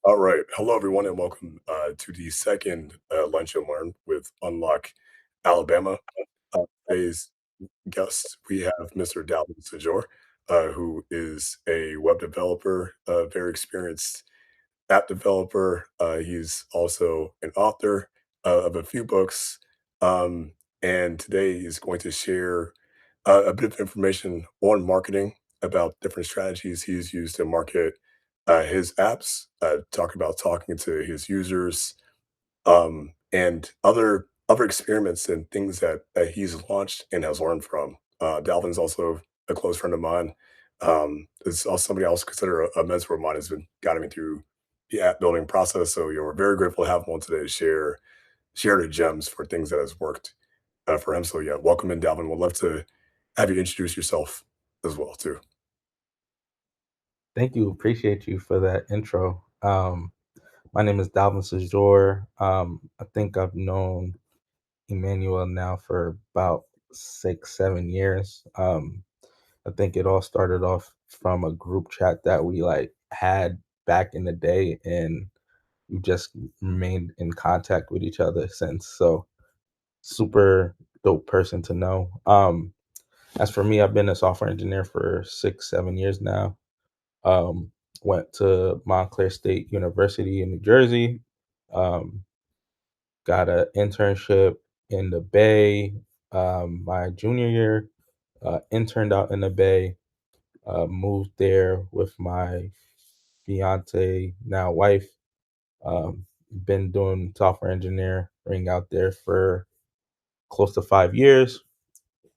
All right. Hello, everyone, and welcome to the second Lunch and Learn with Unlock Alabama. Today's guest, we have Mr. Dalvin Sajor, who is a web developer, a very experienced app developer. He's also an author of a few books. Um, and today he's going to share a bit of information on marketing about different strategies he's used to market his apps, talk about talking to his users, and other experiments and things that he's launched and has learned from. Dalvin's also a close friend of mine. Is also somebody I also consider a mentor of mine. Has been guiding me through the app building process. So we're very grateful to have him on today to share the gems for things that has worked for him. So yeah, welcome in, Dalvin. We'd love to have you introduce yourself as well too. Thank you. Appreciate you for that intro. My name is Dalvin Sajor. I think I've known Emmanuel now for about 6, 7 years. I think it all started off from a group chat that we had back in the day, and we just remained in contact with each other since. So super dope person to know. As for me, I've been a software engineer for 6, 7 years now. Um, Went to Montclair State University in New Jersey. Um, got an internship in the Bay my junior year. Interned out in the Bay. Moved there with my fiance, now wife. Been doing software engineering out there for close to 5 years.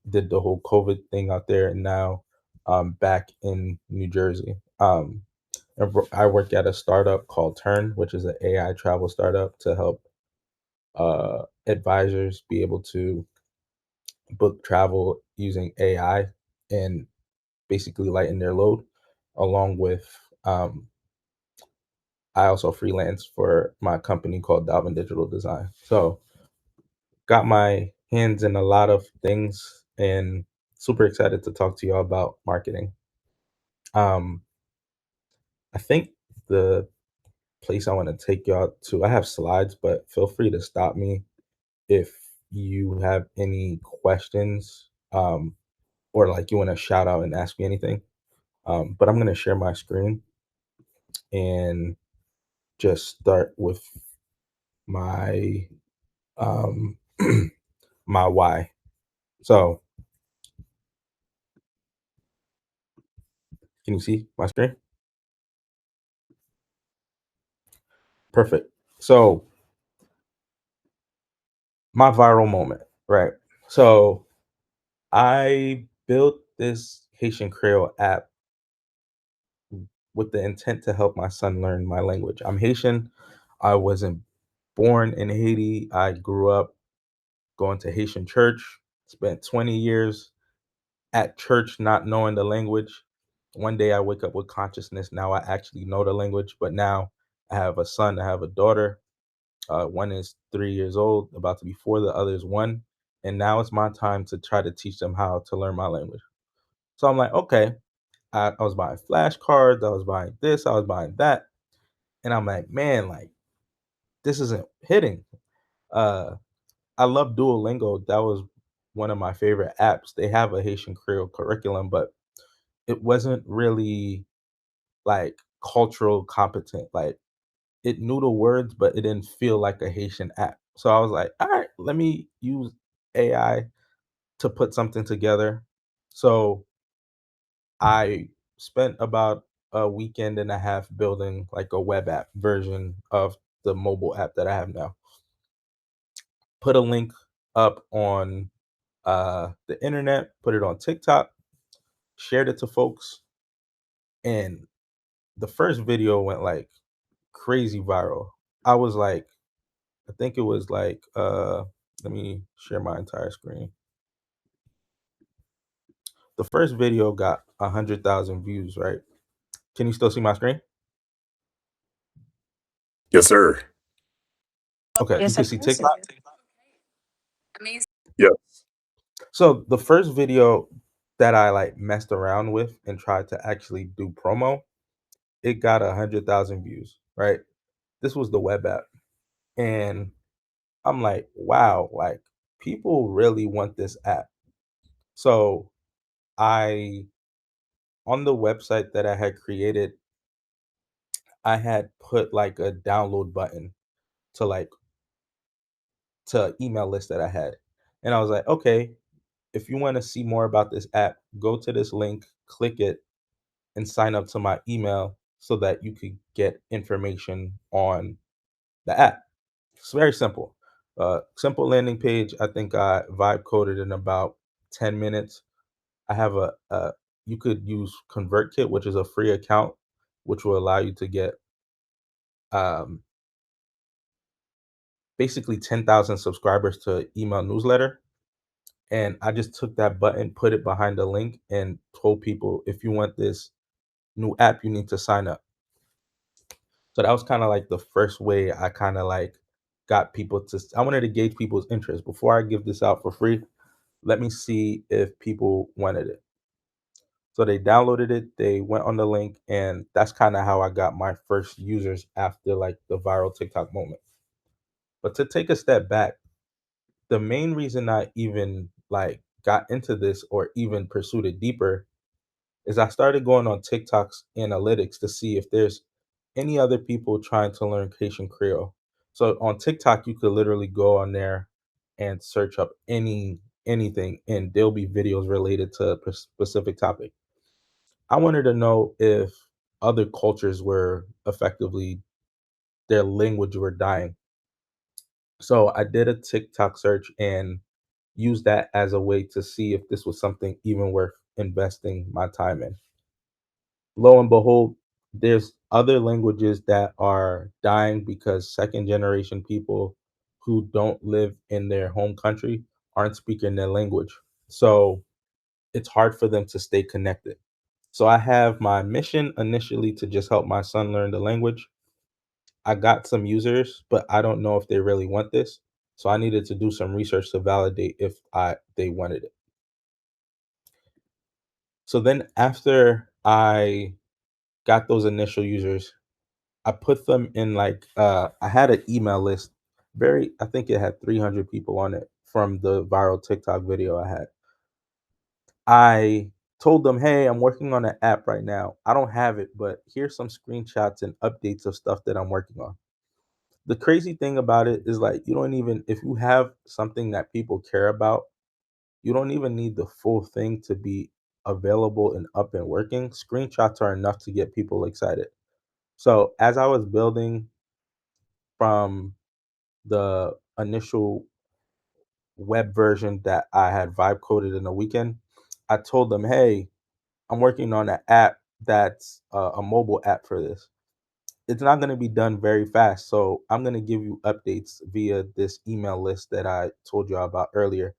Did the whole COVID thing out there, and now I'm back in New Jersey. I work at a startup called Turn, which is an AI travel startup to help advisors be able to book travel using AI and basically lighten their load. Along with, I also freelance for my company called Dalvin Digital Design. So, got my hands in a lot of things and super excited to talk to you all about marketing. Um, I think the place I want to take y'all to, I have slides, but feel free to stop me if you have any questions, or like you want to shout out and ask me anything. But I'm going to share my screen and just start with my um, my why. So, can you see my screen? Perfect. So, my viral moment, right? So, I built this Haitian Creole app with the intent to help my son learn my language. I'm Haitian. I wasn't born in Haiti. I grew up going to Haitian church, spent 20 years at church not knowing the language. One day I wake up with consciousness. Now I actually know the language, but now I have a son, I have a daughter. One is 3 years old, about to be four, the other is one. And now it's my time to try to teach them how to learn my language. So I'm like, okay, I was buying flashcards, I was buying this, I was buying that. And I'm like, man, like this isn't hitting. Uh, I love Duolingo. That was one of my favorite apps. They have a Haitian Creole curriculum, but it wasn't really like cultural competent. Like it knew the words, but it didn't feel like a Haitian app. So I was like, all right, let me use AI to put something together. So I spent about a weekend and a half building like a web app version of the mobile app that I have now. Put a link up on the internet, put it on TikTok, shared it to folks, and the first video went like crazy viral. I was like, I think it was like, let me share my entire screen. The first video got 100,000 views, right? Can you still see my screen? Yes, sir. Okay, you Yes, I can see can see TikTok. you. Amazing. Yes. So the first video that I like messed around with and tried to actually do promo, it got 100,000 views, right? This was the web app. And I'm like, wow, like people really want this app. So I on the website that I had created, I had put like a download button to like to email list that I had. And I was like, okay, if you want to see more about this app, go to this link, click it, and sign up to my email so that you could get information on the app. It's very simple. Simple landing page. I think I vibe coded in about 10 minutes. I have a you could use ConvertKit, which is a free account, which will allow you to get um, basically 10,000 subscribers to email newsletter. And I just took that button, put it behind the link, and told people if you want this new app, you need to sign up. So that was kind of like the first way I kind of like got people to. I wanted to gauge people's interest before I give this out for free. Let me see if people wanted it. So they downloaded it, they went on the link, and that's kind of how I got my first users after like the viral TikTok moment. But to take a step back, the main reason I even like got into this or even pursued it deeper is I started going on TikTok's analytics to see if there's any other people trying to learn Haitian Creole. So on TikTok, you could literally go on there and search up anything, and there'll be videos related to a specific topic. I wanted to know if other cultures were effectively their language were dying. So I did a TikTok search and used that as a way to see if this was something even worth investing my time in. Lo and behold, there's other languages that are dying because second generation people who don't live in their home country aren't speaking their language. So it's hard for them to stay connected. So I have my mission initially to just help my son learn the language. I got some users, but I don't know if they really want this. So I needed to do some research to validate if I they wanted it. So then after I got those initial users, I put them in like I had an email list. Very I think it had 300 people on it from the viral TikTok video I had. I told them, "Hey, I'm working on an app right now. I don't have it, but here's some screenshots and updates of stuff that I'm working on." The crazy thing about it is like you don't even if you have something that people care about, you don't even need the full thing to be available and up and working. Screenshots are enough to get people excited. So, as I was building from the initial web version that I had vibe coded in a weekend, I told them, "Hey, I'm working on an app that's a mobile app for this. It's not going to be done very fast, so I'm going to give you updates via this email list that I told you about earlier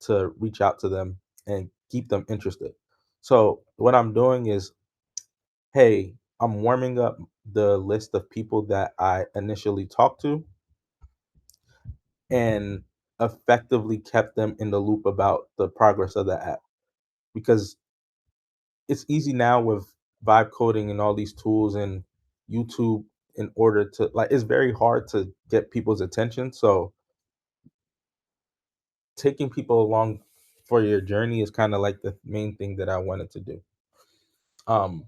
to reach out to them and keep them interested." So what I'm doing is, hey, I'm warming up the list of people that I initially talked to and effectively kept them in the loop about the progress of the app because it's easy now with vibe coding and all these tools and YouTube in order to like it's very hard to get people's attention. So taking people along for your journey is kind of like the main thing that I wanted to do. Um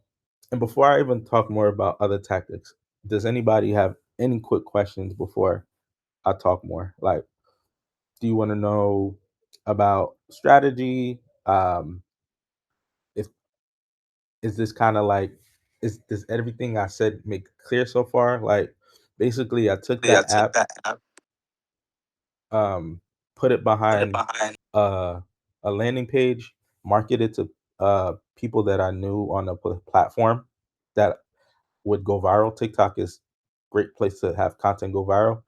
and before I even talk more about other tactics, does anybody have any quick questions before I talk more? Like, do you want to know about strategy? If is this kind of like is this everything I said make clear so far? Like basically I took Yeah, that I took app, that app, um, put it put it behind behind. uh, a landing page, marketed to people that I knew on a platform that would go viral. TikTok is great place to have content go viral.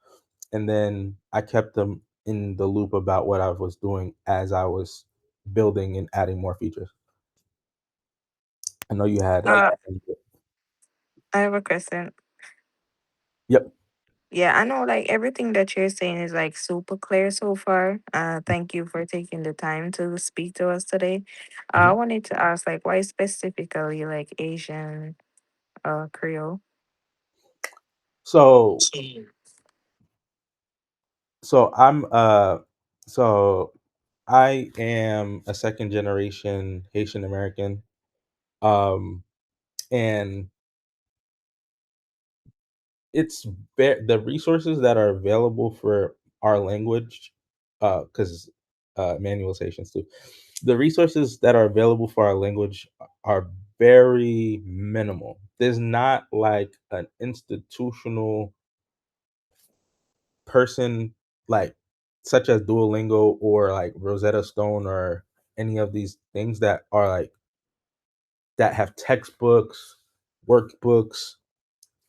And then I kept them in the loop about what I was doing as I was building and adding more features. I know you had I have a question. yep. Yeah, I know like everything that you're saying is like super clear so far. Thank you for taking the time to speak to us today. I Mhm. wanted to ask like why specifically like Asian Creole? So so I'm so I am a second generation Haitian American. Um and it's the resources that are available for our language, because manualizations too. The resources that are available for our language are very minimal. There's not like an institutional person like such as Duolingo or like Rosetta Stone or any of these things that are like that have textbooks, workbooks,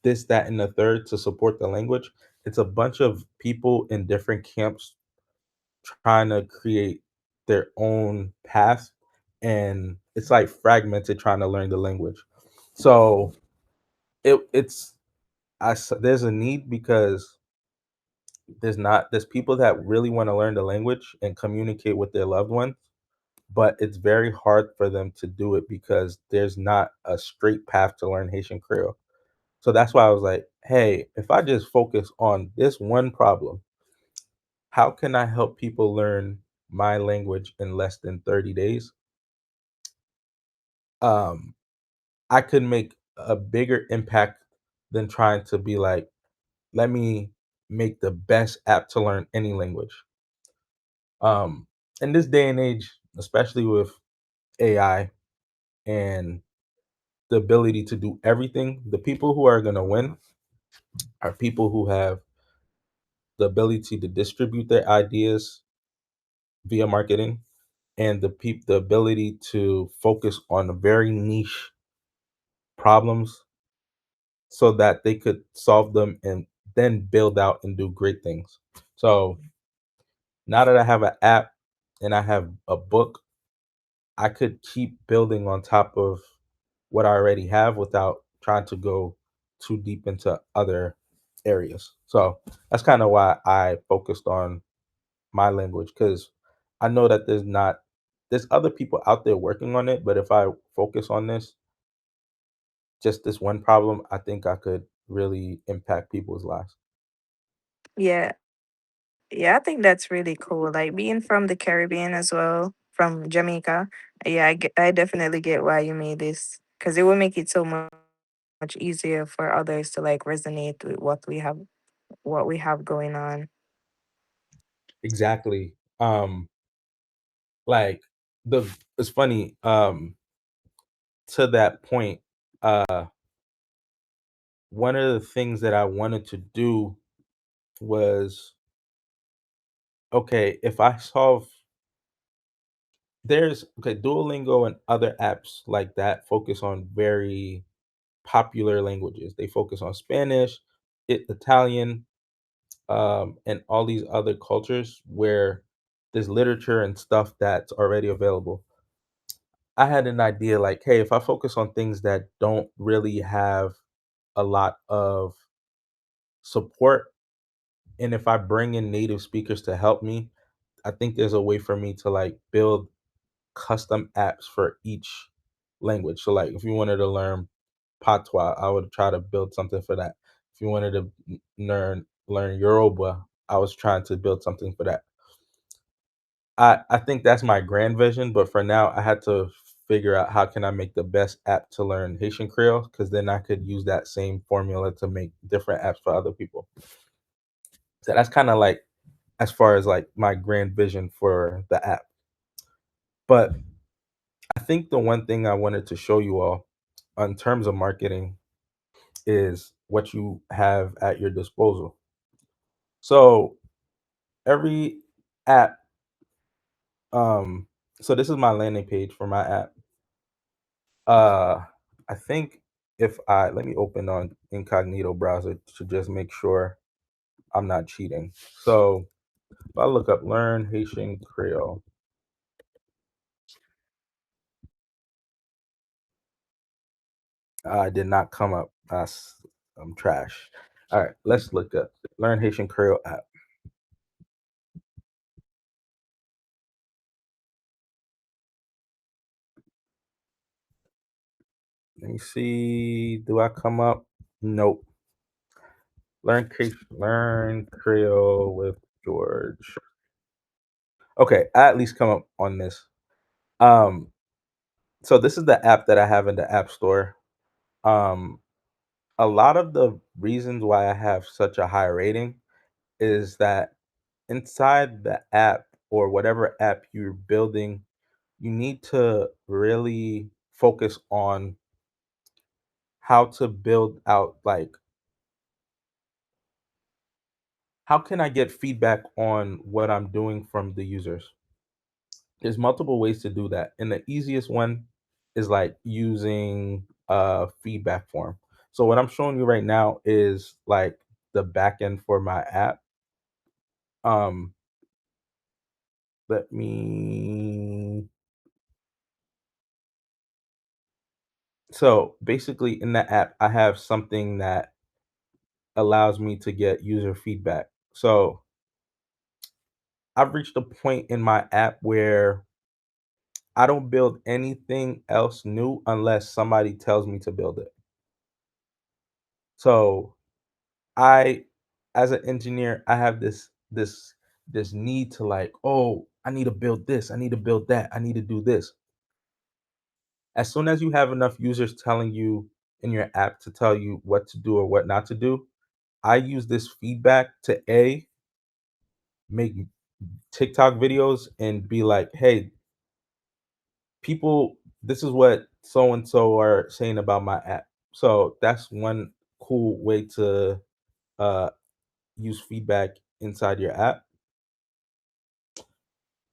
this, that, and the third to support the language. It's a bunch of people in different camps trying to create their own path, and it's like fragmented trying to learn the language. So it's there's a need because there's people that really want to learn the language and communicate with their loved ones, but it's very hard for them to do it because there's not a straight path to learn Haitian Creole. So that's why I was like, hey, if I just focus on this one problem, how can I help people learn my language in less than 30 days? Um, I could make a bigger impact than trying to be like, let me make the best app to learn any language. Um, in this day and age, especially with AI and the ability to do everything, the people who are going to win are people who have the ability to distribute their ideas via marketing and the ability to focus on very niche problems so that they could solve them and then build out and do great things. So now that I have an app and I have a book, I could keep building on top of what I already have without trying to go too deep into other areas. So that's kind of why I focused on my language because I know that there's other people out there working on it, but if I focus on just this one problem, I think I could really impact people's lives. Yeah, yeah, I think that's really cool. Like being from the Caribbean as well, from Jamaica. Yeah, I definitely get why you made this because it will make it so much easier for others to like resonate with what we have going on. Exactly. Like the it's funny, to that point, one of the things that I wanted to do was okay, if I solve there's okay, Duolingo and other apps like that focus on very popular languages. They focus on Spanish, Italian, and all these other cultures where there's literature and stuff that's already available. I had an idea like, hey, if I focus on things that don't really have a lot of support, and if I bring in native speakers to help me, I think there's a way for me to like build custom apps for each language. So like if you wanted to learn Patois, I would try to build something for that. If you wanted to learn Yoruba, I was trying to build something for that. I think that's my grand vision, but for now I had to figure out how can I make the best app to learn Haitian Creole because then I could use that same formula to make different apps for other people. So that's kind of like as far as like my grand vision for the app. But I think the one thing I wanted to show you all in terms of marketing is what you have at your disposal. So every app, um, so this is my landing page for my app. Uh, I think if I let me open on incognito browser to just make sure I'm not cheating. So if I look up learn Haitian Creole, I did not come up. I'm trash. All right, let's look up learn Haitian Creole app. Let me see. Do I come up? Nope. Learn Creole with George. Okay, I at least come up on this. Um, so this is the app that I have in the App Store. Um, a lot of the reasons why I have such a high rating is that inside the app or whatever app you're building, you need to really focus on how to build out, like, how can I get feedback on what I'm doing from the users? There's multiple ways to do that. And the easiest one is like using a feedback form. So what I'm showing you right now is like the backend for my app. Um, let me so basically in the app, I have something that allows me to get user feedback. So I've reached a point in my app where I don't build anything else new unless somebody tells me to build it. So I, as an engineer, I have this need to, like, oh, I need to build this, I need to build that, I need to do this. As soon as you have enough users telling you in your app to tell you what to do or what not to do, I use this feedback to make TikTok videos and be like, hey, people, this is what so and so are saying about my app. So that's one cool way to uh, use feedback inside your app.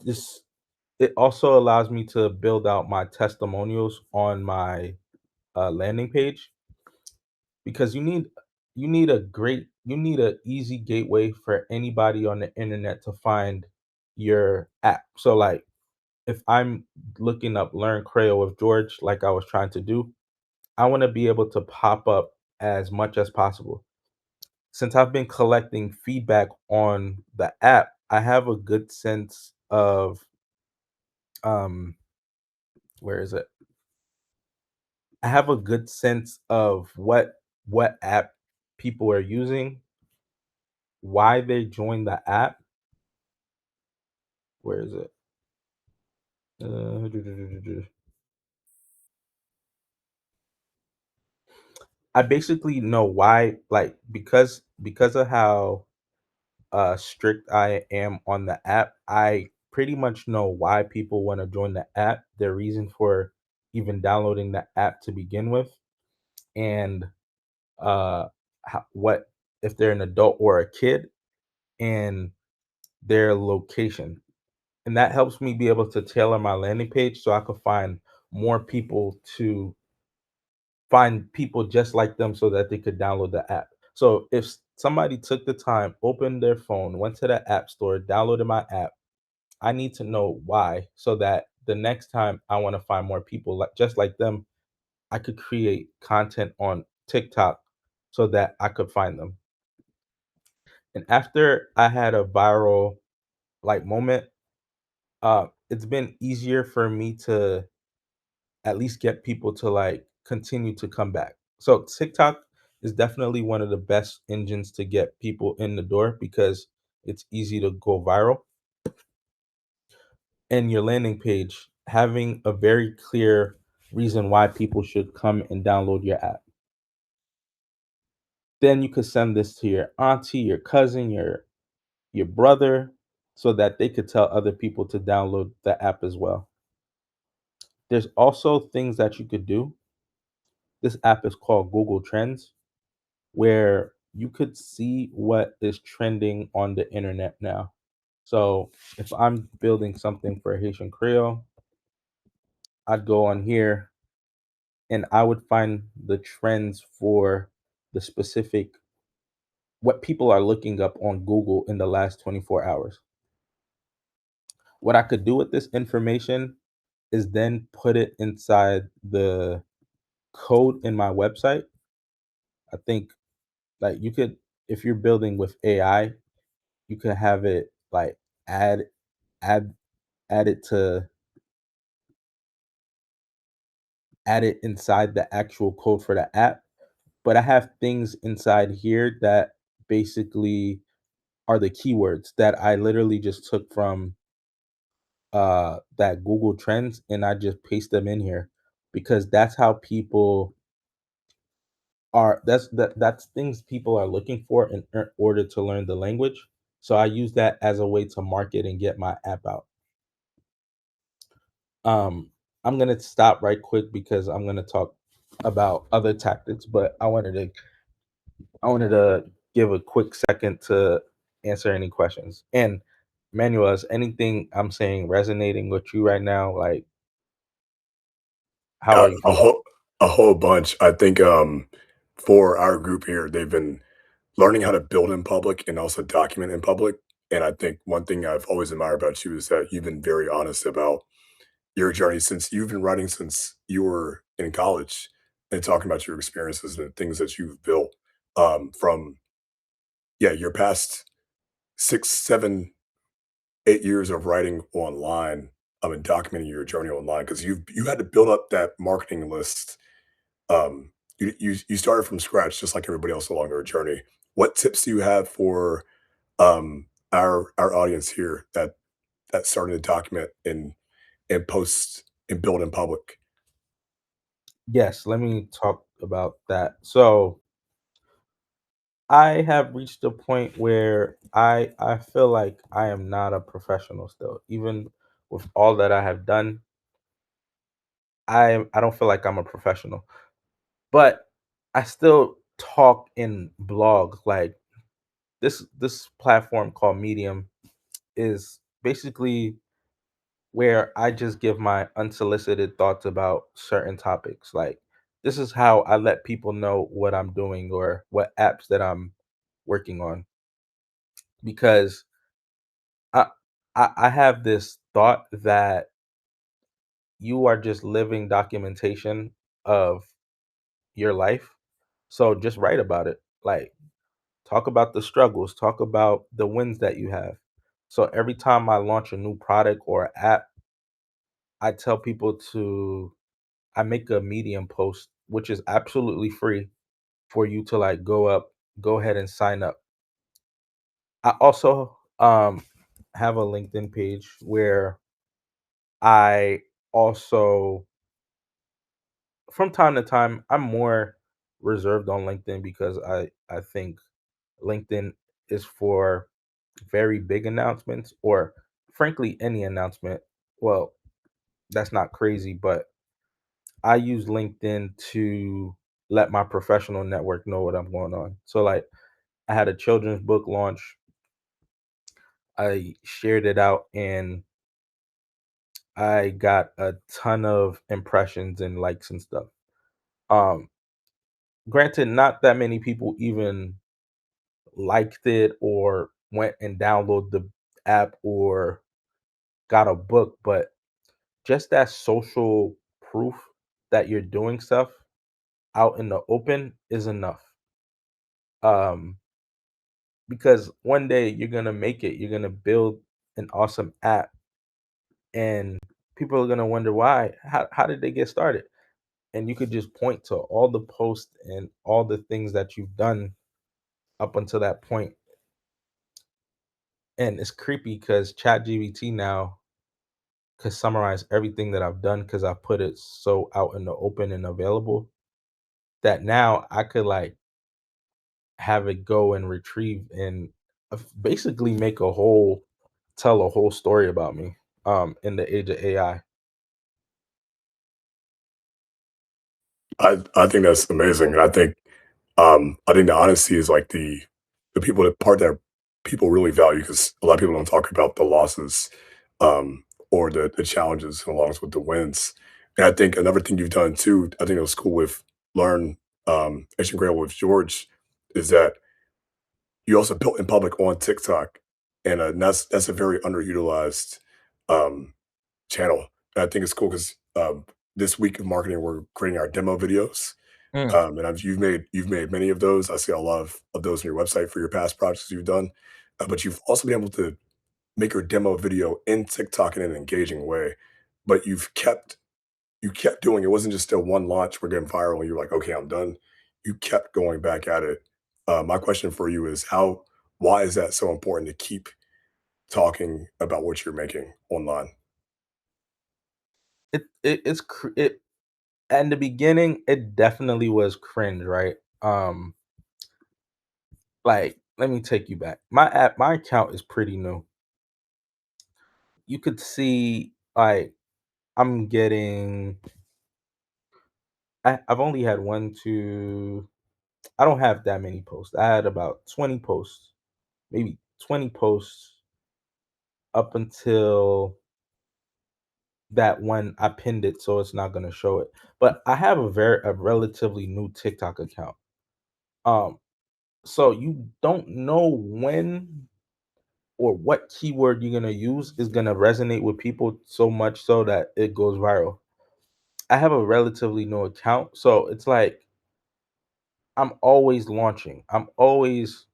This It also allows me to build out my testimonials on my landing page, because you need a easy gateway for anybody on the internet to find your app. So like if I'm looking up Learn Creole with George, like I was trying to do, I want to be able to pop up as much as possible. Since I've been collecting feedback on the app, I have a good sense of um where is it? I have a good sense of what app people are using, why they joined the app. Where is it? Uh, I basically know why, like because of how strict I am on the app, I pretty much know why people want to join the app, their reason for even downloading the app to begin with, and uh what if they're an adult or a kid, and their location. And that helps me be able to tailor my landing page so I could more people find people just like them so that they could download the app. So if somebody took the time, opened their phone, went to the app store, downloaded my app, I need to know why so that the next time I want to find more people like just like them, I could create content on TikTok so that I could find them. And after I had a viral like moment, it's been easier for me to at least get people to like continue to come back. So TikTok is definitely one of the best engines to get people in the door because it's easy to go viral. And your landing page having a very clear reason why people should come and download your app. Then you could send this to your auntie, your cousin, your brother, so that they could tell other people to download the app as well. There's also things that you could do. This app is called Google Trends, where you could see what is trending on the internet now. So if I'm building something for Haitian Creole, I'd go on here and I would find the trends for the specific what people are looking up on Google in the last 24 hours. What I could do with this information is then put it inside the code in my website. I think like you could, if you're building with AI, you could have it like add add add it to add it inside the actual code for the app. But I have things inside here that basically are the keywords that I literally just took from that Google Trends and I just paste them in here because that's how people are that's things people are looking for in order to learn the language. So I use that as a way to market and get my app out. Um, I'm gonna stop right quick because I'm gonna talk about other tactics, but I wanted to give a quick second to answer any questions. And Manuel, is anything I'm saying resonating with you right now? Like, how Uh, are you a feeling? whole a whole bunch. I think, for our group here, they've been learning how to build in public and also document in public, and I think one thing I've always admired about you is that you've been very honest about your journey since you've been writing since you were in college and talking about your experiences and the things that you've built, from, yeah, your past 6, 7, 8 years of writing online, and documenting your journey online because you had to build up that marketing list. You started from scratch just like everybody else along your journey. What tips do you have for, our audience here that's starting to document and post and build in public? Yes, let me talk about that. So I have reached a point where I feel like I am not a professional still. Even with all that I have done, I don't feel like I'm a professional. But I still talk in blog. Like this platform called Medium is basically where I just give my unsolicited thoughts about certain topics. Like this is how I let people know what I'm doing or what apps that I'm working on because I I have this thought that you are just living documentation of your life. So just write about it. Like talk about the struggles, talk about the wins that you have. So every time I launch a new product or app, I tell people to I make a Medium post, which is absolutely free for you to like go ahead and sign up. I also have a LinkedIn page where I also from time to time I'm more reserved on LinkedIn because I think LinkedIn is for very big announcements or frankly any announcement. Well, that's not crazy, but I use LinkedIn to let my professional network know what I'm going on. So like I had a children's book launch. I shared it out and I got a ton of impressions and likes and stuff. Um Granted not that many people even liked it or went and downloaded the app or got a book, but just that social proof that you're doing stuff out in the open is enough. Um, because one day you're gonna make it, you're gonna build an awesome app, and people are gonna wonder why. How did they get started? And you could just point to all the posts and all the things that you've done up until that point. And it's creepy because ChatGPT now could summarize everything that I've done because I put it so out in the open and available that now I could like have it go and retrieve and basically make a whole tell a whole story about me in the age of AI. I think that's amazing, and I think the honesty is like the people that part that people really value because a lot of people don't talk about the losses, or the challenges along with the wins. And I think another thing you've done too, I think it was cool with Learn, Ancient Grail with George, is that you also built in public on TikTok, and, that's a very underutilized, um, channel. And I think it's cool 'cause, this week of marketing, we're creating our demo videos, Mm. and you've made many of those. I see a lot of those on your website for your past projects you've done, but you've also been able to make your demo video in TikTok in an engaging way, but you kept doing it. It wasn't just a one launch, we're getting viral, and you're like, "Okay, I'm done." You kept going back at it, My question for you is why is that so important to keep talking about what you're making online? It in the beginning, it definitely was cringe, right? Like, let me take you back. My account is pretty new. You could see, like, I'm getting I've only had 1, 2 I don't have that many posts. I had about 20 posts, maybe 20 posts up until that one I pinned it so it's not gonna show it. But I have a relatively new TikTok account. Um, so you don't know when or what keyword you're gonna use is gonna resonate with people so much so that it goes viral. I have a relatively new account, so it's like I'm always launching. I'm always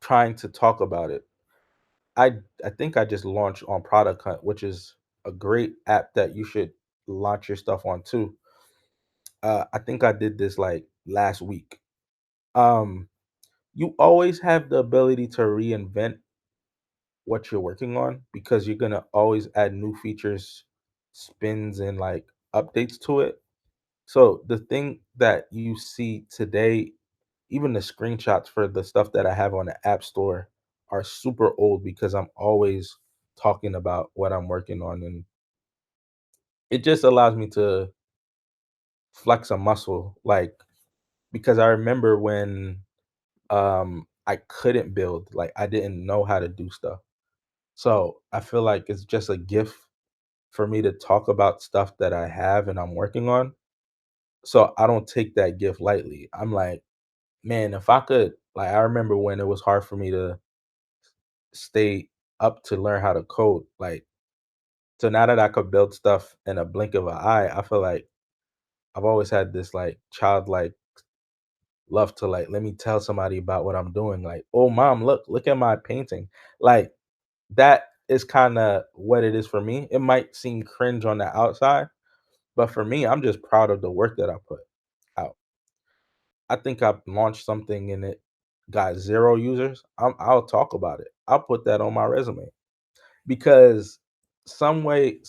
trying to talk about it. I I think I just launched on Product Hunt, which is a great app that you should launch your stuff on too. I think I did this like last week. Um, you always have the ability to reinvent what you're working on because you're gonna always add new features, spins, and like updates to it. So the thing that you see today, even the screenshots for the stuff that I have on the App Store are super old because I'm always talking about what I'm working on, and it just allows me to flex a muscle, like because I remember when I couldn't build, like I didn't know how to do stuff. So I feel like it's just a gift for me to talk about stuff that I have and I'm working on. So I don't take that gift lightly. I'm like, man, if I could, like, I remember when it was hard for me to stay up to learn how to code. Like, so now that I could build stuff in a blink of an eye, I feel like I've always had this like childlike love to like let me tell somebody about what I'm doing. Like, oh mom, look at my painting. Like that is kind of what it is for me. It might seem cringe on the outside, but for me, I'm just proud of the work that I put out. I think I've launched something and it got 0 users. I'll talk about it. I'll put that on my resume because some way,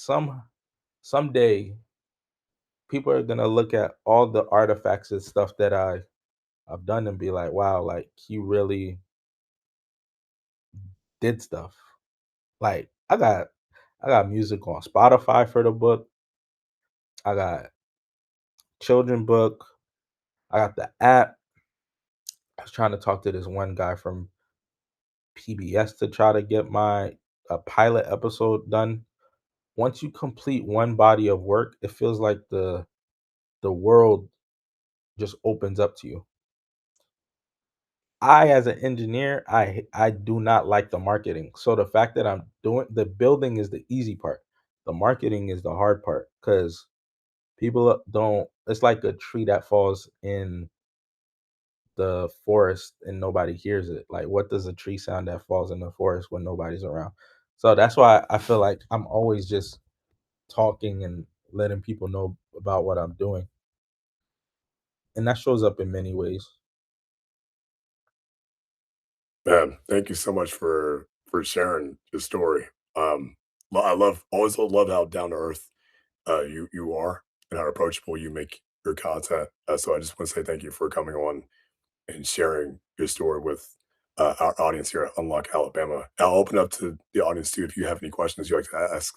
someday, people are gonna look at all the artifacts and stuff that I've done and be like, wow, like he really did stuff. Like I got music on Spotify for the book. I got children book. I got the app. I was trying to talk to this one guy from PBS to try to get my a pilot episode done. Once you complete one body of work, it feels like the world just opens up to you. I, as an engineer, I do not like the marketing. So the fact that I'm doing the building is the easy part. The marketing is the hard part because people don't. It's like a tree that falls in the forest and nobody hears it. Like, what does a tree sound that falls in the forest when nobody's around? So that's why I feel like I'm always just talking and letting people know about what I'm doing, and that shows up in many ways. Man, thank you so much for sharing your story. I love always love how down to earth you are and how approachable you make your content. So I just want to say thank you for coming on and sharing your story with our audience here at Unlock Alabama. I'll open up to the audience too if you have any questions you'd like to ask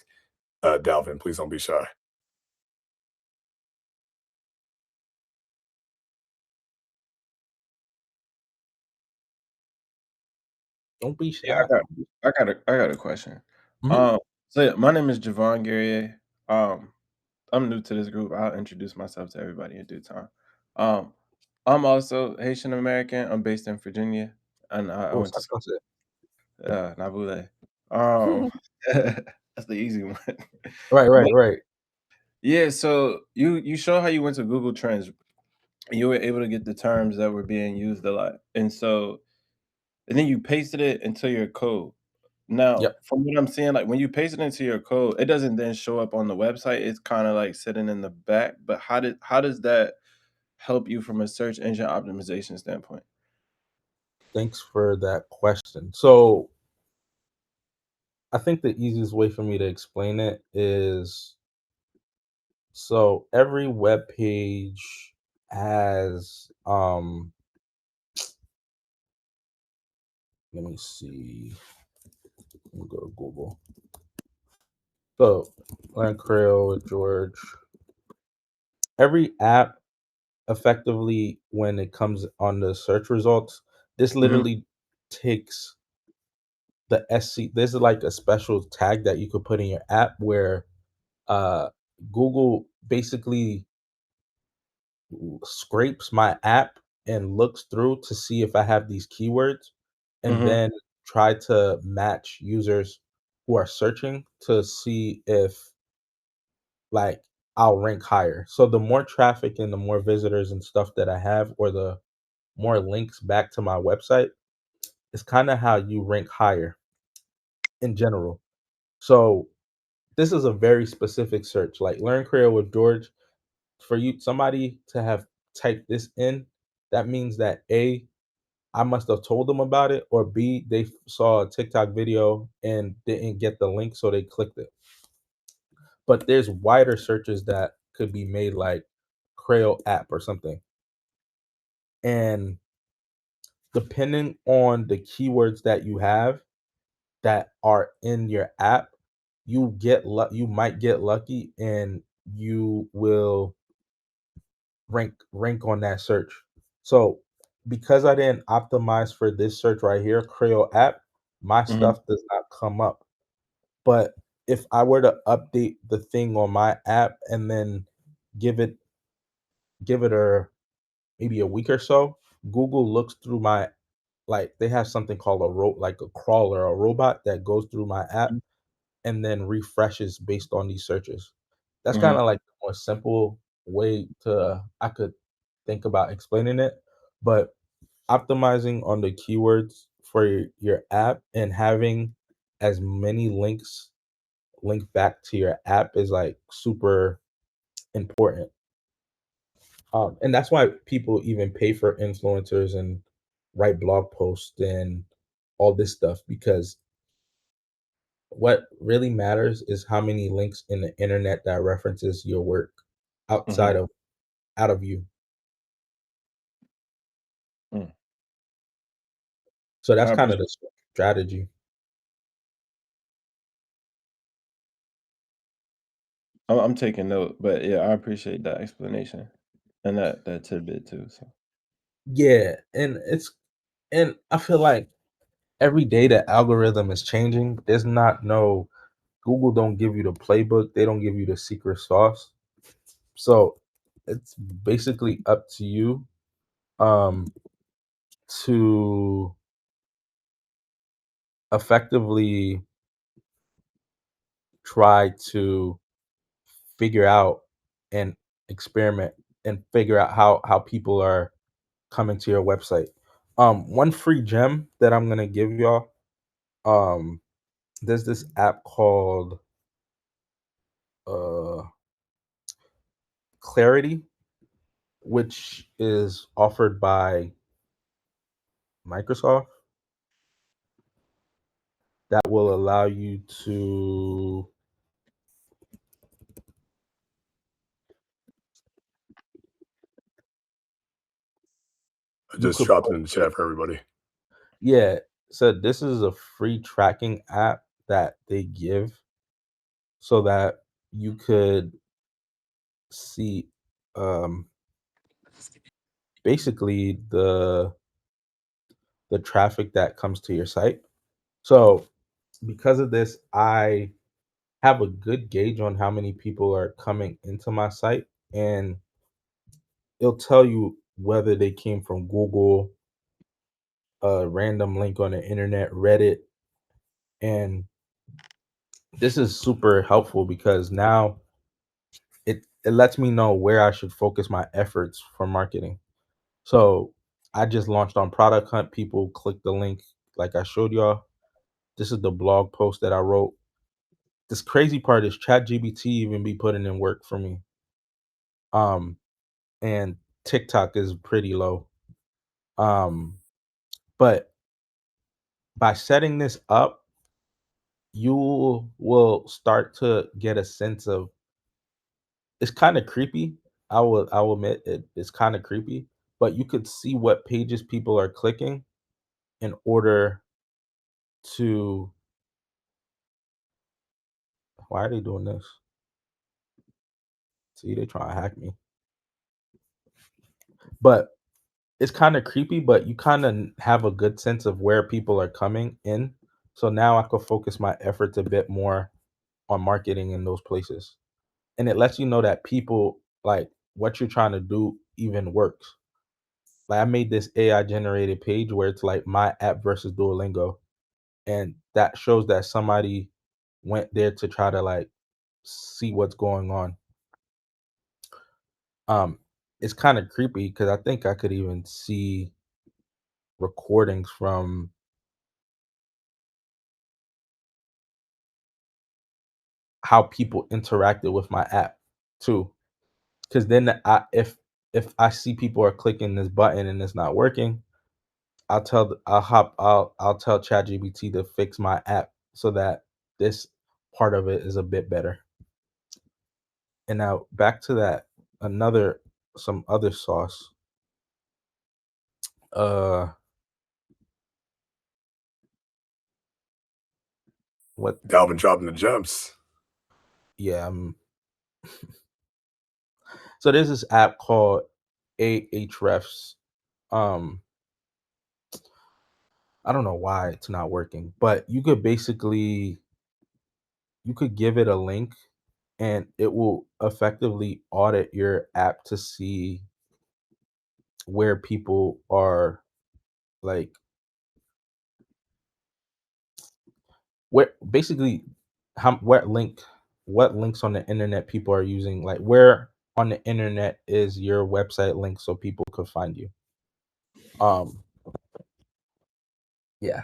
Dalvin. Please don't be shy. Don't be Yeah, shy. I got a question. Mhm. So yeah, my name is Javon Guerrier. I'm new to this group. I'll introduce myself to everybody in due time. Um, I'm also Haitian American. I'm based in Virginia, and I Oh, went to suck on Nabule. Um, that's the easy one. Right, right, But right. yeah, so you show how you went to Google Trends, and you were able to get the terms that were being used a lot, and then you pasted it into your code. Now, Yep. from what I'm seeing, like, when you paste it into your code, it doesn't then show up on the website, it's kinda, like, sitting in the back, but how does that help you from a search engine optimization standpoint? Thanks for that question. So I think the easiest way for me to explain it is, so every web page has let me see. Let me go to Google. So Learn Creole with George. Every app effectively, when it comes on the search results, this Mhm. literally takes the SC. This is like a special tag that you could put in your app where uh Google basically scrapes my app and looks through to see if I have these keywords, and Mhm. then try to match users who are searching to see if, like, I'll rank higher. So the more traffic and the more visitors and stuff that I have, or the more links back to my website, is kind of how you rank higher in general. So this is a very specific search, like Learn Creole with George. For you, somebody to have typed this in, that means that A, I must have told them about it, or B, they saw a TikTok video and didn't get the link, so they clicked it. But there's wider searches that could be made, like Creole app or something. And depending on the keywords that you have that are in your app, you might get lucky and you will rank on that search. So because I didn't optimize for this search right here, Creole app, my Mhm. stuff does not come up. But if I were to update the thing on my app and then give it give it a maybe a week or so, Google looks through my, like, they have something called like a crawler, a robot that goes through my app Mhm. and then refreshes based on these searches. That's kind Mhm. of like the more simple way to I could think about explaining it. But optimizing on the keywords for your app and having as many links linked back to your app is like super important. And that's why people even pay for influencers and write blog posts and all this stuff, because what really matters is how many links in the internet that references your work outside Mhm. of out of you. Mm. So I that's kind of appreciate the strategy. I'm taking note, but yeah, I appreciate that explanation and that tidbit too. So Yeah, and I feel like every day the algorithm is changing. There's not no Google don't give you the playbook. They don't give you the secret sauce. So it's basically up to you um to effectively try to figure out and experiment and figure out how people are coming to your website. One free gem that I'm gonna give y'all. Um, there's this app called uh Clarity, which is offered by Microsoft, that will allow you to I you just could dropped it in the chat for everybody. yeah. So this is a free tracking app that they give so that you could see um basically the traffic that comes to your site. So because of this, I have a good gauge on how many people are coming into my site, and it'll tell you whether they came from Google, a random link on the internet, Reddit, and this is super helpful because now it lets me know where I should focus my efforts for marketing. So I just launched on Product Hunt. People click the link like I showed y'all. This is the blog post that I wrote. This crazy part is ChatGPT even be putting in work for me. Um, and TikTok is pretty low. Um, But by setting this up, you will start to get a sense of it's kind of creepy. I will admit it's kind of creepy, but you could see what pages people are clicking in order to why are they doing this? See, they trying to hack me. But it's kind of creepy, but you kind of have a good sense of where people are coming in. So now I could focus my efforts a bit more on marketing in those places. And it lets you know that people like what you're trying to do even works. Like I made this AI generated page where it's like my app versus Duolingo. And that shows that somebody went there to try to like see what's going on. Um, it's kind of creepy because I think I could even see recordings from how people interacted with my app too. Because then if I see people are clicking this button and it's not working, I'll tell ChatGPT to fix my app so that this part of it is a bit better. And now back to that another some other sauce. Uh what Dalvin dropping the gems. yeah, so there's this app called Ahrefs. Um I don't know why it's not working, but you could basically you could give it a link and it will effectively audit your app to see where people are like where basically how what links on the internet people are using, like where on the internet is your website link so people could find you. Um yeah,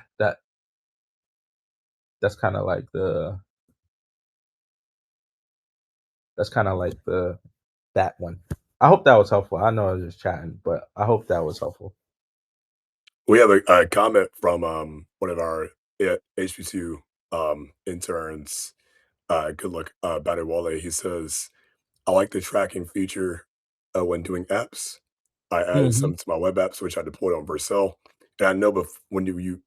that's kind of like the that one. I hope that was helpful. I know I was just chatting, but I hope that was helpful. We have a comment from one of our HBCU interns. Good luck, Badewale. He says, I like the tracking feature when doing apps. I added Mhm. some to my web apps, which I deployed on Vercel. And I know when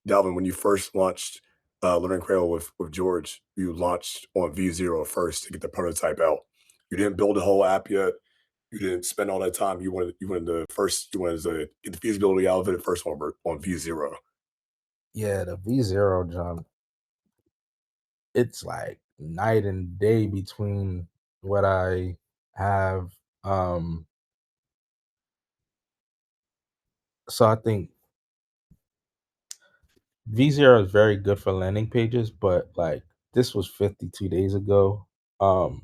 Dalvin, when you first launched Learning Crayon with George, you launched on V0 first to get the prototype out. You didn't build a whole app yet. You didn't spend all that time. You wanted to get the feasibility out of it first on V0. Yeah, the V0 jump, it's like night and day between what I have. Um, so I think V0 is very good for landing pages, but like this was 52 days ago. Um,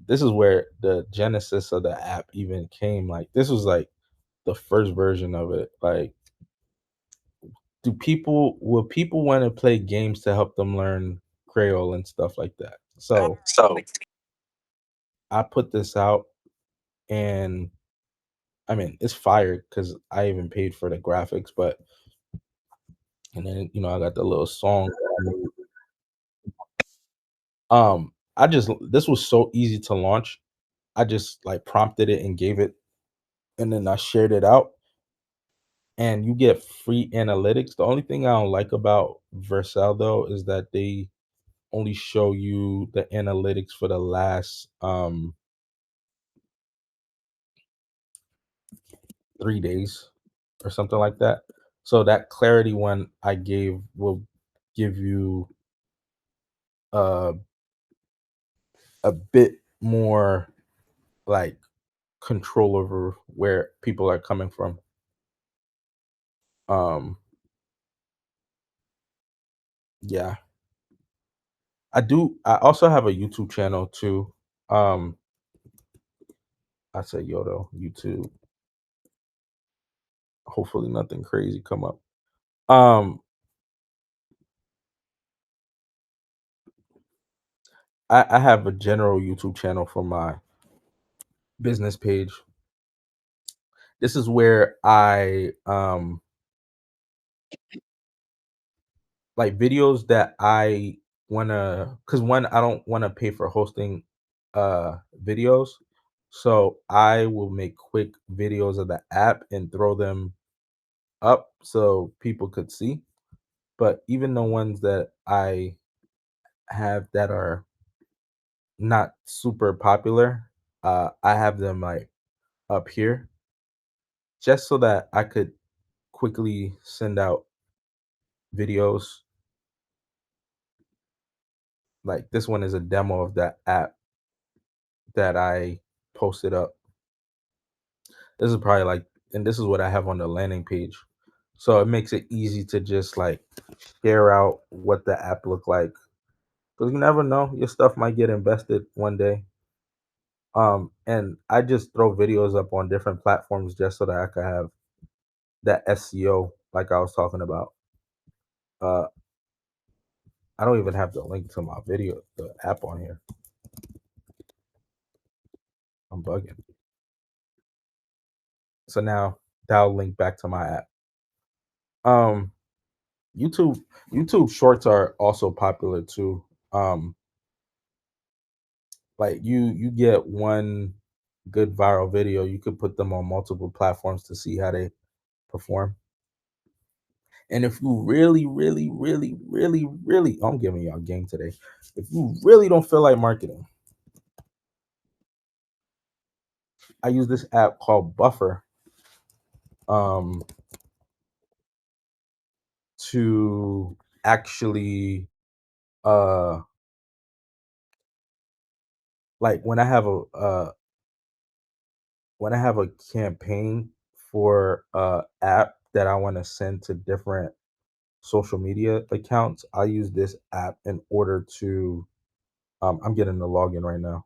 this is where the genesis of the app even came. Like this was like the first version of it. Like, will people want to play games to help them learn Creole and stuff like that? So So I put this out and I mean, it's fire because I even paid for the graphics, but and then I got the little song. I just this was so easy to launch. I just like prompted it and gave it, and then I shared it out, and you get free analytics. The only thing I don't like about Vercel though is that they only show you the analytics for the last 3 days or something like that. So that clarity one I gave will give you uh a bit more like control over where people are coming from. Um, yeah, I also have a YouTube channel too. Um, I said Yodo YouTube. Hopefully nothing crazy come up. Um, I have a general YouTube channel for my business page. This is where I like videos that I wanna, cause one, I don't wanna pay for hosting videos. So I will make quick videos of the app and throw them up so people could see. But even the ones that I have that are not super popular, I have them like up here just so that I could quickly send out videos. Like this one is a demo of that app that I posted up. This is probably like, and this is what I have on the landing page. So it makes it easy to just like share out what the app look like. Because you never know, your stuff might get invested one day. And I just throw videos up on different platforms just so that I could have that SEO like I was talking about. Uh, I don't even have the link to my video, the app on here. I'm bugging. So now that'll link back to my app. Um, YouTube YouTube Shorts are also popular too. Um, like you get one good viral video, you could put them on multiple platforms to see how they perform. And if you really, really, really, really, really, I'm giving y'all game today. If you really don't feel like marketing, I use this app called Buffer um, to actually, uh, like when I have a campaign for a app that I want to send to different social media accounts, I use this app in order to. I'm getting the login right now.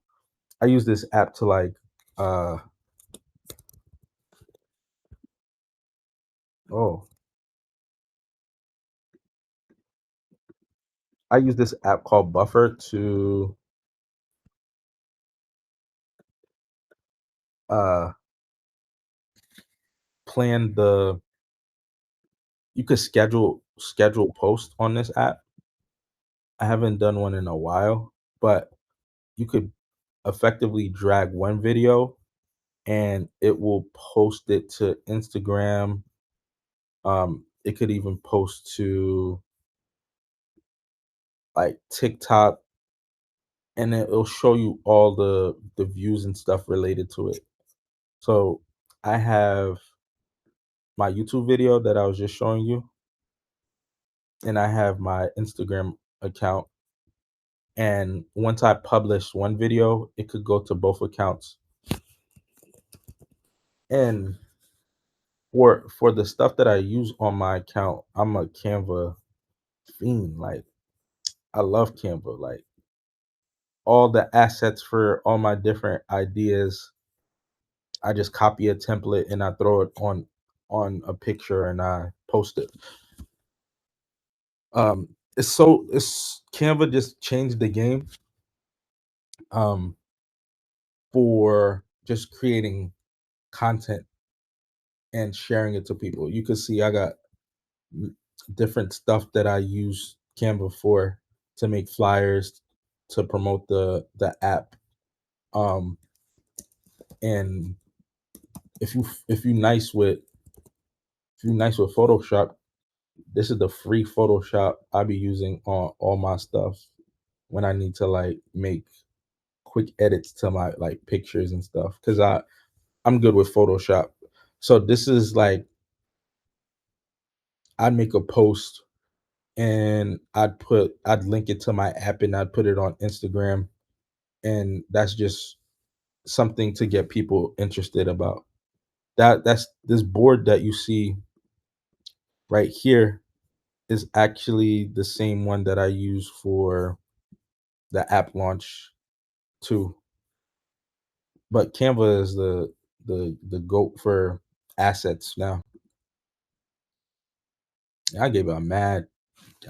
I use this app to like uh oh I use this app called Buffer to uh plan the you could schedule posts on this app. I haven't done one in a while, but you could effectively drag one video and it will post it to Instagram. It could even post to like TikTok, and it'll show you all the views and stuff related to it. So I have my YouTube video that I was just showing you, and I have my Instagram account. And once I publish one video, it could go to both accounts. And for the stuff that I use on my account, I'm a Canva fiend. Like I love Canva. Like all the assets for all my different ideas, I just copy a template and I throw it on a picture and I post it. It's Canva just changed the game um for just creating content and sharing it to people. You can see I got m- different stuff that I use Canva for to make flyers to promote the app. Um and if you nice with Photoshop, this is the free Photoshop I be using on all my stuff when I need to like make quick edits to my like pictures and stuff cuz I'm good with Photoshop. So this is like I'd make a post and I'd link it to my app and I'd put it on Instagram, and that's just something to get people interested about. That's this board that you see right here is actually the same one that I use for the app launch too. But Canva is the goat for assets now. I gave y'all mad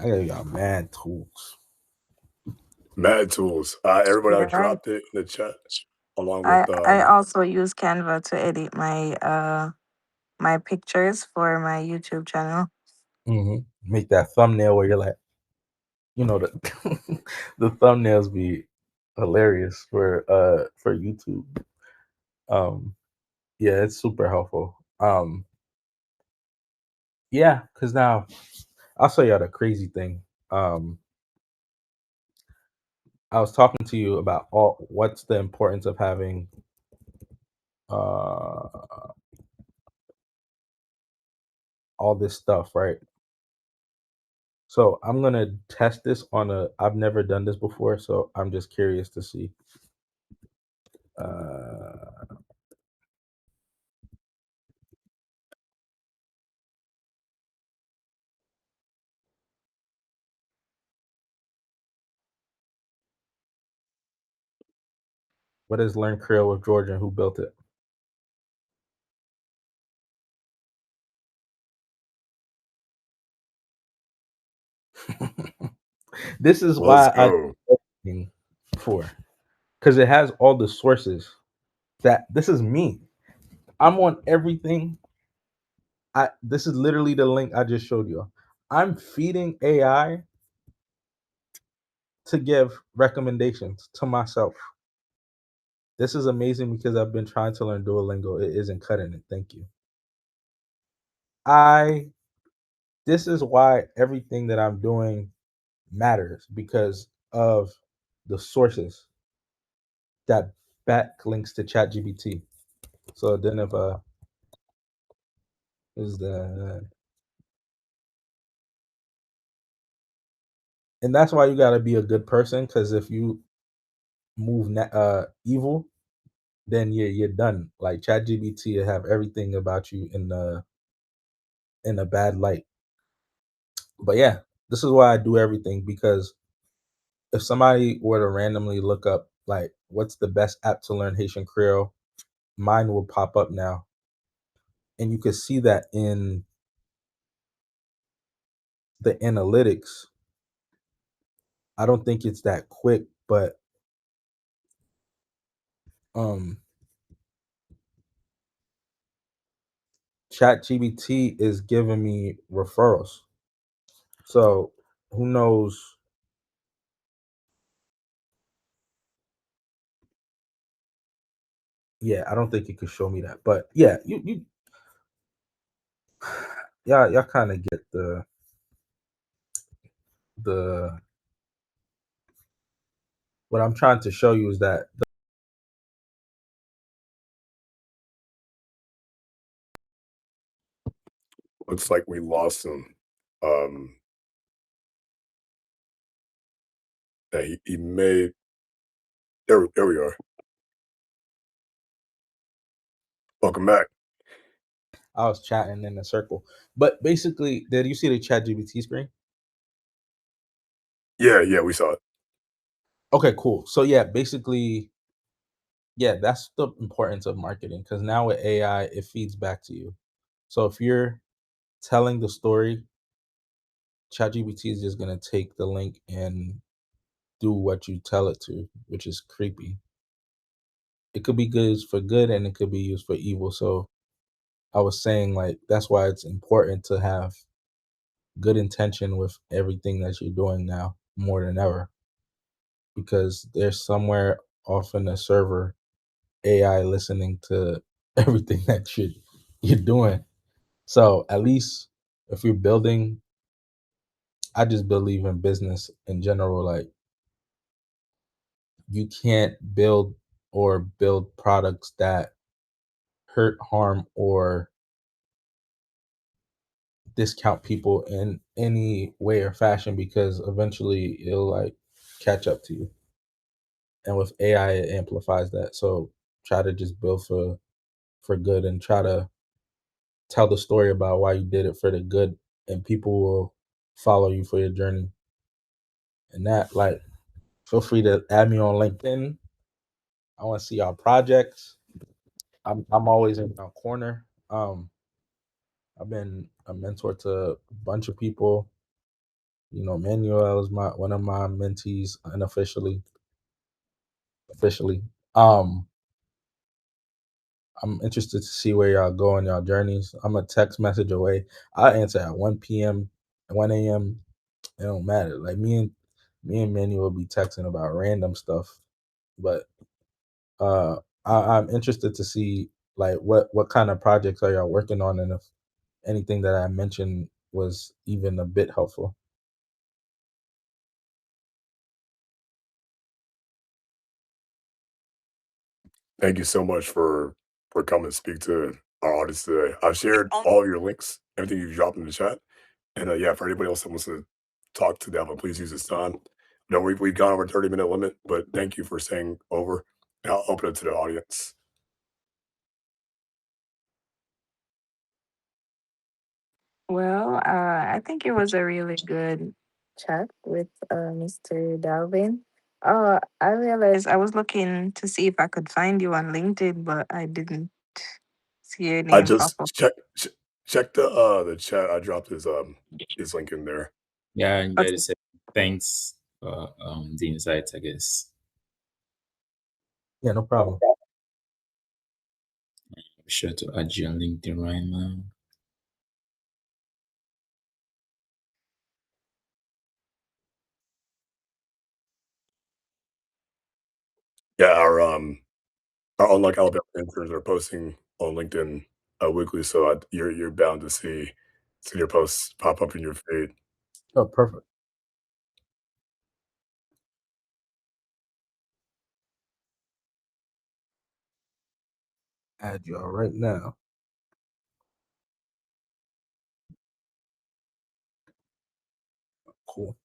I gave y'all mad tools. Mad tools. Everybody I Yeah, dropped it in the chat along I with I also use Canva to edit my my pictures for my YouTube channel. Make that thumbnail where you're like, the the thumbnails be hilarious for YouTube. Um, yeah, it's super helpful. Yeah, because now I'll show y'all the crazy thing. I was talking to you about what's the importance of having uh all this stuff, right? So I'm gonna test this I've never done this before, so I'm just curious to see. Uh, what is Learn Creole with Georgia and who built it? This is Let's why I go. do everything for, because it has all the sources. That this is me. I'm on everything. This is literally the link I just showed you. I'm feeding AI to give recommendations to myself. This is amazing because I've been trying to learn Duolingo. It isn't cutting it. Thank you. I This is why everything that I'm doing matters because of the sources that backlinks to ChatGPT. So then if is the and that's why you got to be a good person, because if you move evil, then you're done. Like ChatGPT will have everything about you in a bad light. But yeah, this is why I do everything, because if somebody were to randomly look up like what's the best app to learn Haitian Creole, mine will pop up now, and you can see that in the analytics. I don't think it's that quick, but um ChatGPT is giving me referrals. So who knows? Yeah, I don't think it could show me that. But yeah, you y'all kind of get the what I'm trying to show you is that Looks like we lost him. Um, yeah, he made there we are. Welcome back. I was chatting in a circle. But basically, did you see the ChatGPT screen? Yeah, we saw it. Okay, cool. So yeah, basically, yeah, that's the importance of marketing, because now with AI, it feeds back to you. So if you're telling the story, ChatGPT is just gonna take the link and do what you tell it to, which is creepy. It could be good for good and it could be used for evil. So I was saying like that's why it's important to have good intention with everything that you're doing now more than ever, because there's somewhere off in the server AI listening to everything that you're doing. So at least if you're building, I just believe in business in general. Like you can't build products that hurt, harm, or discount people in any way or fashion, because eventually it'll like catch up to you. And with AI, it amplifies that. So try to just build for good and try to tell the story about why you did it for the good, and people will follow you for your journey. And that, like, feel free to add me on LinkedIn. I want to see our projects. I'm always in our corner. I've been a mentor to a bunch of people. Manuel is one of my mentees unofficially. Officially. Um, I'm interested to see where y'all go on y'all journeys. I'm a text message away. I answer at 1 p.m. 1 a.m. It don't matter. Like me and Manuel be texting about random stuff, but I'm interested to see like what kind of projects are y'all working on, and if anything that I mentioned was even a bit helpful. Thank you so much for coming to speak to our audience today. I've shared all of your links, everything you dropped in the chat. And yeah, for anybody else that wants to talk to Devin, please use this time. No, we've gone over 30-minute limit, but thank you for staying over. And I'll open it to the audience. Well, I think it was a really good chat with Mr. Dalvin. I realized I was looking to see if I could find you on LinkedIn, but I didn't see your I name pop just up. check the chat. I dropped his link in there. Yeah, and Okay. guys, thanks for the insights, I guess. Yeah, no problem. Be sure to add you on LinkedIn right now. Yeah, our Unlock Alabama interns are posting on LinkedIn weekly, so you're bound to see your posts pop up in your feed. Oh, perfect. Add y'all right now. Cool.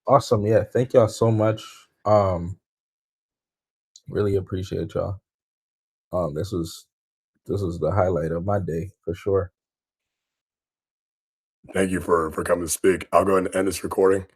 Awesome. Yeah. Thank y'all so much. Really appreciate y'all. This was the highlight of my day for sure. Thank you for coming to speak. I'll go ahead and end this recording.